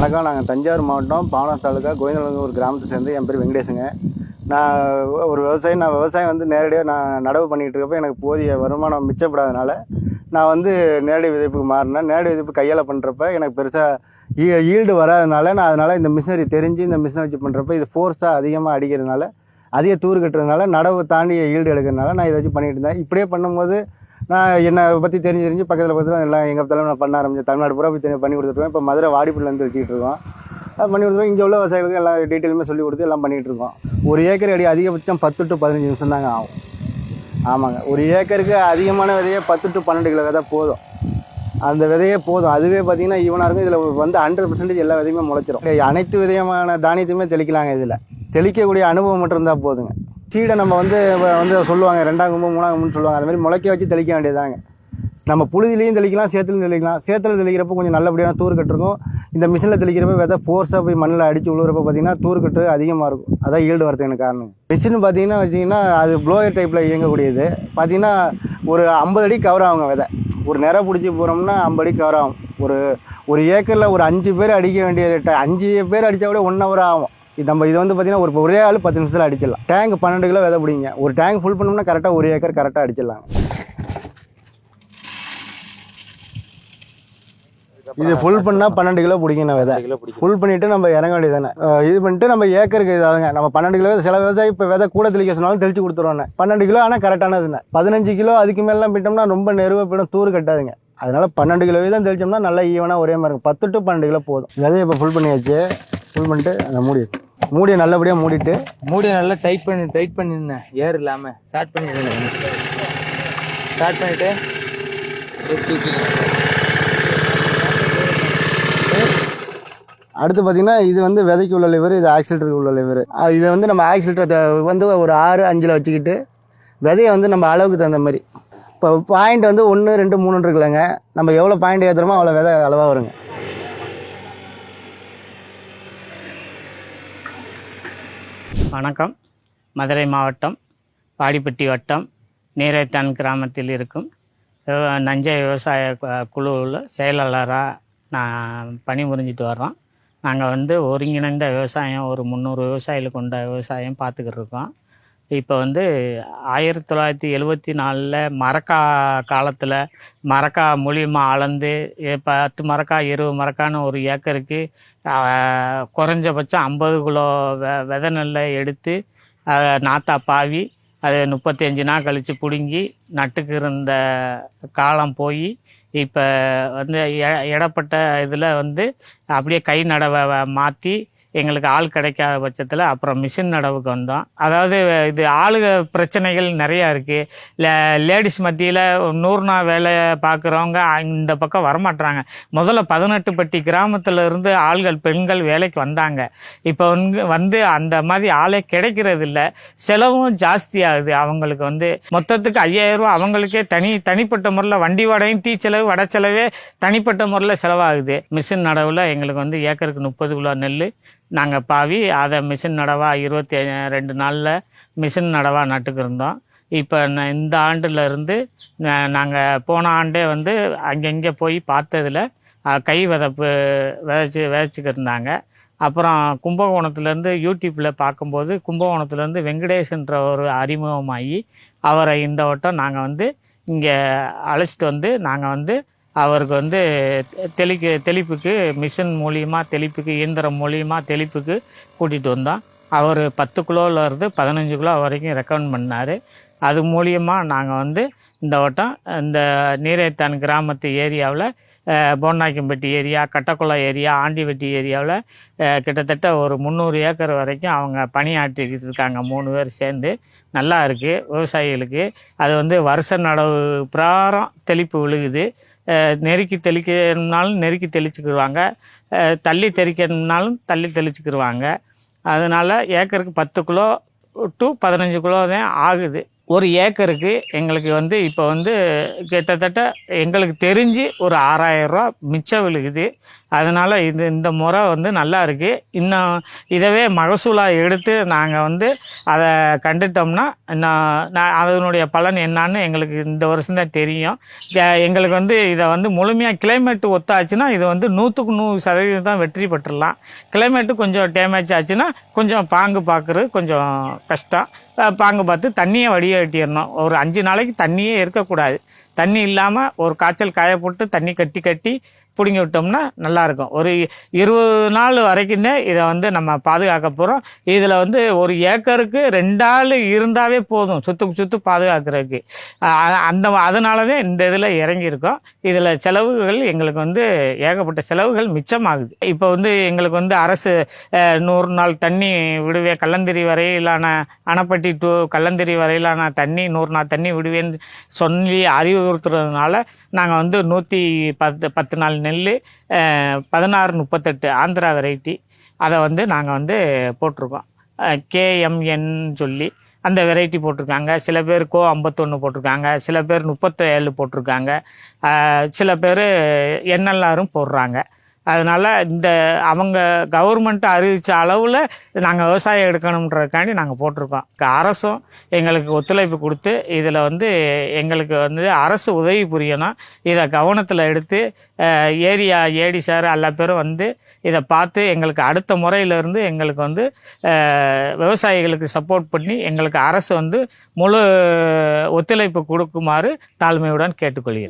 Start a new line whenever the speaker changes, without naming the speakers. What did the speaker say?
வணக்கம். நாங்கள் தஞ்சாவூர் மாவட்டம் பாவனாஸ் தாலுக்கா கோவிந்தநல்லூர் ஒரு கிராமத்தை சேர்ந்து என் பேர் வெங்கடேஷுங்க. நான் ஒரு விவசாயி. நான் விவசாயம் வந்து நேரடியாக நான் நடவு பண்ணிகிட்டு இருக்கப்போ எனக்கு போதிய வருமானம் மிச்சப்படாதனால நான் வந்து நேரடி விதைப்புக்கு மாறினேன். நேரடி விதைப்பு கையால் பண்ணுறப்ப எனக்கு பெருசாக ஈல்டு வராதனால நான் அதனால் இந்த மிஷினரி தெரிஞ்சு இந்த மிஷினை வச்சு பண்ணுறப்ப இது ஃபோர்ஸாக அதிகமாக அடிக்கிறதுனால அதிக தூர் கட்டுறதுனால நடவு தாண்டி ஈல்டு எடுக்கிறதுனால நான் இதை வச்சு பண்ணிகிட்டு இருந்தேன். இப்படியே பண்ணும்போது நான் என்னை பற்றி தெரிஞ்சு பக்கத்தில் எல்லாம் எங்கள் தலைமை நான் பண்ண ஆரம்பித்தேன். தமிழ்நாடு பூரா போய் பண்ணி கொடுத்துருவேன். இப்போ மதுரை வாடிப்பள்ளிலேருந்து வச்சுக்கிட்டு இருக்கோம். அது பண்ணி கொடுத்துருவோம். இங்கே உள்ள விவசாயிகளுக்கு எல்லா டீட்டெயிலுமே சொல்லி கொடுத்து எல்லாம் பண்ணிகிட்டு இருக்கோம். ஒரு ஏக்கர் அடி அதிகபட்சம் 10 to 15 நிமிஷம் தாங்க ஆகும். ஆமாங்க, ஒரு ஏக்கருக்கு அதிகமான விதையே 10 to 12 கிலோ விதை போதும். அந்த விதையே போதும். அதுவே பார்த்தீங்கன்னா ஈவனாக இருக்கும். இதில் வந்து 100% எல்லா விதையுமே முளைச்சிரும். அனைத்து விதமான தானியத்தையுமே தெளிக்கலாங்க. இதில் தெளிக்கக்கூடிய அனுபவம் மட்டும் இருந்தால் போதுங்க. சீடை நம்ம வந்து சொல்லுவாங்க 2ஆம் கும்பு 3ஆம் கும்புன்னு சொல்லுவாங்க. அந்த மாதிரி முளைக்க வச்சு தெளிக்க வேண்டியதாங்க. நம்ம புழுதிலையும் தெளிக்கலாம், சேத்துலையும் தெளிக்கலாம். சேத்துல தெளிக்கிறப்போ கொஞ்சம் நல்லபடியான தூர் கட்டுருக்கும். இந்த மிஷினில் தெளிக்கிறப்ப விதை ஃபோர்ஸாக போய் மண்ணில் அடித்து விழுகிறப்ப பார்த்தீங்கன்னா தூர் கட்டு அதிகமாக இருக்கும். அதான் ஈல்டு வரதுக்கு காரணம். மிஷின் பார்த்தீங்கன்னா வச்சிங்கன்னா அது ப்ளோயர் டைப்பில் இயங்கக்கூடியது. பார்த்தீங்கன்னா ஒரு 50 அடி கவர் ஆகுங்க விதை. ஒரு நிறை பிடிச்சி போகிறோம்னா 50 அடி கவர் ஆகும். ஒரு ஏக்கரில் ஒரு 5 பேர் அடிக்க வேண்டிய 5 பேர் அடித்தா கூட 1 hour ஆகும். நம்ம இது வந்து பார்த்தீங்கன்னா ஒரே ஆள் 10 நிமிஷத்தில் அடிச்சிடலாம். டேங்க் 12 கிலோ விதை பிடிங்க. ஒரு டேங்க் ஃபுல் பண்ணோம்னா கரெக்டாக 1 ஏக்கர் கரெக்டாக அடிச்சிடலாங்க. இது ஃபுல் பண்ணால் 12 கிலோ பிடிக்கணும் விதை. ஃபுல் பண்ணிவிட்டு நம்ம இறங்க வேண்டியது தானே. இது பண்ணிட்டு நம்ம ஏக்கருக்கு இதாகுங்க. நம்ம 12 கிலோ சில விவசாயி இப்போ விதை கூட தெளிக்க சொன்னாலும் தெளிச்சு கொடுத்துருவாங்க. 12 கிலோ ஆனால் கரெக்டானதுங்க. 15 கிலோ அதுக்கு மேலாம் போயிட்டோம்னா ரொம்ப நெருவ போயிடும், தூர் கட்டாதுங்க. அதனால 12 கிலோ தான் தெளிச்சோம்னா நல்லா ஈவனாக ஒரே மாதிரி இருக்கும். 10 to 12 கிலோ போதும். விதையை இப்போ ஃபுல் பண்ணியாச்சு. ஃபுல் பண்ணிட்டு அந்த மூடியை நல்லபடியாக மூடியை நல்லா டைட் பண்ணிருந்தேன். ஏர் இல்லாமல் ஸ்டார்ட் பண்ணிட்டு அடுத்து பார்த்தீங்கன்னா இது வந்து விதைக்கு உள்ள லிவர், இது ஆக்சிலேட்டருக்கு உள்ள லிவர். இதை வந்து நம்ம ஆக்சிலேட்டரை வந்து ஒரு 6-5 வச்சுக்கிட்டு விதையை வந்து நம்ம அளவுக்கு தகுந்த மாதிரி இப்போ பாயிண்ட் வந்து 1, 2, 3 இருக்குல்லங்க. நம்ம எவ்வளோ பாயிண்ட் ஏற்றுறோமோ அவ்வளோ விதை அளவாக வருங்க.
வணக்கம். மதுரை மாவட்டம் வாடிப்பட்டி வட்டம் நீரைத்தான் கிராமத்தில் இருக்கும் நஞ்சை விவசாய குழுவில் செயலாளராக நான் பணிபுரிஞ்சிட்டு வர்றோம். நாங்கள் வந்து ஒருங்கிணைந்த விவசாயம் ஒரு 300 விவசாயிகள் கொண்ட விவசாயம் பார்த்துக்கிட்டு இருக்கோம். இப்போ வந்து 1974 மரக்கா காலத்தில் மரக்கா மூலியமாக அளந்து 10 மரக்கா 20 மரக்கான்னு ஒரு ஏக்கருக்கு குறைஞ்சபட்சம் 50 கிலோ விதை நெல்லை எடுத்து நாத்தா பாவி அது 35 நாள் கழித்து பிடுங்கி நட்டுக்கு இருந்த காலம் போய் இப்போ வந்து இடப்பட்ட இதில் வந்து அப்படியே கை நடவை மாற்றி எங்களுக்கு ஆள் கிடைக்காத பட்சத்தில் அப்புறம் மிஷின் நடவுக்கு வந்தோம். அதாவது இது ஆளுக பிரச்சனைகள் நிறையா இருக்குது. லேடிஸ் மத்தியில் 100 நாள் வேலை பார்க்குறவங்க இந்த பக்கம் வரமாட்டாங்க. முதல்ல 18 பட்டி கிராமத்தில் இருந்து ஆள்கள் பெண்கள் வேலைக்கு வந்தாங்க. இப்போ வந்து அந்த மாதிரி ஆளே கிடைக்கிறது இல்லை. செலவும் ஜாஸ்தி ஆகுது. அவங்களுக்கு வந்து மொத்தத்துக்கு 5000 ரூபா அவங்களுக்கே தனிப்பட்ட முறையில் வண்டி வாடகையும் டீ செலவு வடை செலவே தனிப்பட்ட முறையில் செலவாகுது. மிஷின் நடவில் எங்களுக்கு வந்து ஏக்கருக்கு 30 கிலோ நெல் நாங்கள் பாவி அதை மிஷின் நடவாக 22 நாளில் மிஷின் நடவாக நட்டுக்கிருந்தோம். இப்போ இந்த ஆண்டிலிருந்து நாங்கள் போன ஆண்டே வந்து அங்கங்கே போய் பார்த்ததில் கை விதப்பு விதைச்சிக்கிருந்தாங்க. அப்புறம் கும்பகோணத்துலேருந்து யூடியூப்பில் பார்க்கும்போது கும்பகோணத்துலேருந்து வெங்கடேஷ்ன்ற ஒரு அறிமுகமாகி அவரை இந்த வட்டம் நாங்கள் வந்து இங்கே அழைச்சிட்டு வந்து நாங்கள் வந்து அவருக்கு வந்து தெளிப்புக்கு மிஷின் மூலியமாக தெளிப்புக்கு இயந்திரம் மூலியமாக தெளிப்புக்கு கூட்டிகிட்டு வந்தோம். அவர் 10 கிலோவிலேருந்து 15 கிலோ வரைக்கும் ரெக்கமெண்ட் பண்ணார். அது மூலியமாக நாங்கள் வந்து இந்த வட்டம் இந்த நீரைத்தான் கிராமத்து ஏரியாவில் போன்னாய்க்கம்பட்டி ஏரியா, கட்டக்குளம் ஏரியா, ஆண்டிவட்டி ஏரியாவில் கிட்டத்தட்ட ஒரு 300 ஏக்கர் வரைக்கும் அவங்க பணியாற்றிக்கிட்டு இருக்காங்க. 3 பேர் சேர்ந்து. நல்லா இருக்குது விவசாயிகளுக்கு. அது வந்து வருஷ நடவு பிரகாரம் தெளிப்பு விழுகுது. நெருக்கி தெளிக்கணும்னாலும் நெருக்கி தெளிச்சுக்கிடுவாங்க, தள்ளி தெளிக்கணும்னாலும் தள்ளி தெளிச்சுக்கிடுவாங்க. அதனால் ஏக்கருக்கு 10 கிலோ to 15 கிலோ தான் ஆகுது. ஒரு ஏக்கருக்கு எங்களுக்கு வந்து இப்போ வந்து கிட்டத்தட்ட எங்களுக்கு தெரிஞ்சு ஒரு 6000 ரூபா மிச்சம் விழுகுது. அதனால் இந்த முறை வந்து நல்லா இருக்குது. இன்னும் இதவே மகசூலாக எடுத்து நாங்கள் வந்து அதை கண்டுட்டோம்னா நான் அதனுடைய பலன் என்னான்னு எங்களுக்கு இந்த வருஷம்தான் தெரியும். எங்களுக்கு வந்து இதை வந்து முழுமையாக கிளைமேட்டு ஒத்தாச்சுன்னா இது வந்து 100க்கு 100% தான் வெற்றி பெற்றுடலாம். கிளைமேட்டு கொஞ்சம் டேமேஜ் ஆச்சுன்னா கொஞ்சம் பாங்கு பார்க்குறது கொஞ்சம் கஷ்டம். பாங்கு பார்த்து தண்ணியை வடிகட்டிடணும். ஒரு 5 நாளைக்கு தண்ணியே இருக்கக்கூடாது. தண்ணி இல்லாமல் ஒரு காய்ச்சல் காய போட்டு தண்ணி கட்டி பிடுங்கி விட்டோம்னா நல்லாயிருக்கும். ஒரு 20 நாள் வரைக்கும் தான் இதை வந்து நம்ம பாதுகாக்க போகிறோம். இதில் வந்து ஒரு ஏக்கருக்கு 2 ஆள் இருந்தாவே போதும் சுற்று பாதுகாக்கிறதுக்கு. அதனால தான் இந்த இதில் இறங்கியிருக்கோம். இதில் செலவுகள் எங்களுக்கு வந்து ஏகப்பட்ட செலவுகள் மிச்சமாகுது. இப்போ வந்து எங்களுக்கு வந்து அரசு 100 நாள் தண்ணி விடுவேன், கல்லந்திரி வரையிலான அணைப்பட்டி டு கல்லந்திரி வரையிலான தண்ணி 100 நாள் தண்ணி விடுவேன்னு சொல்லி அறிவுறுத்துறதுனால நாங்கள் வந்து 110 நாள் நெல் 1638 ஆந்திரா வெரைட்டி அதை வந்து நாங்கள் வந்து போட்டிருக்கோம். KMN சொல்லி அந்த வெரைட்டி போட்டிருக்காங்க. சில பேர் கோ 51 போட்டிருக்காங்க, சில பேர் 37 போட்டிருக்காங்க, சில பேர் NLRம் போடுறாங்க. அதனால் அவங்க கவர்மெண்ட் அறிவித்த அளவில் நாங்கள் விவசாயம் எடுக்கணுன்றதுக்காண்டி நாங்கள் போட்டிருக்கோம். அரசும் எங்களுக்கு ஒத்துழைப்பு கொடுத்து இதில் வந்து எங்களுக்கு வந்து அரசு உதவி புரியணும். இதை கவனத்தில் எடுத்து ஏரியா ஏடி சார் எல்லா பேரும் வந்து இதை பார்த்து எங்களுக்கு அடுத்த முறையிலேருந்து எங்களுக்கு வந்து விவசாயிகளுக்கு சப்போர்ட் பண்ணி எங்களுக்கு அரசு வந்து முழு ஒத்துழைப்பு கொடுக்குமாறு தாழ்மையுடன் கேட்டுக்கொள்கிறேன்.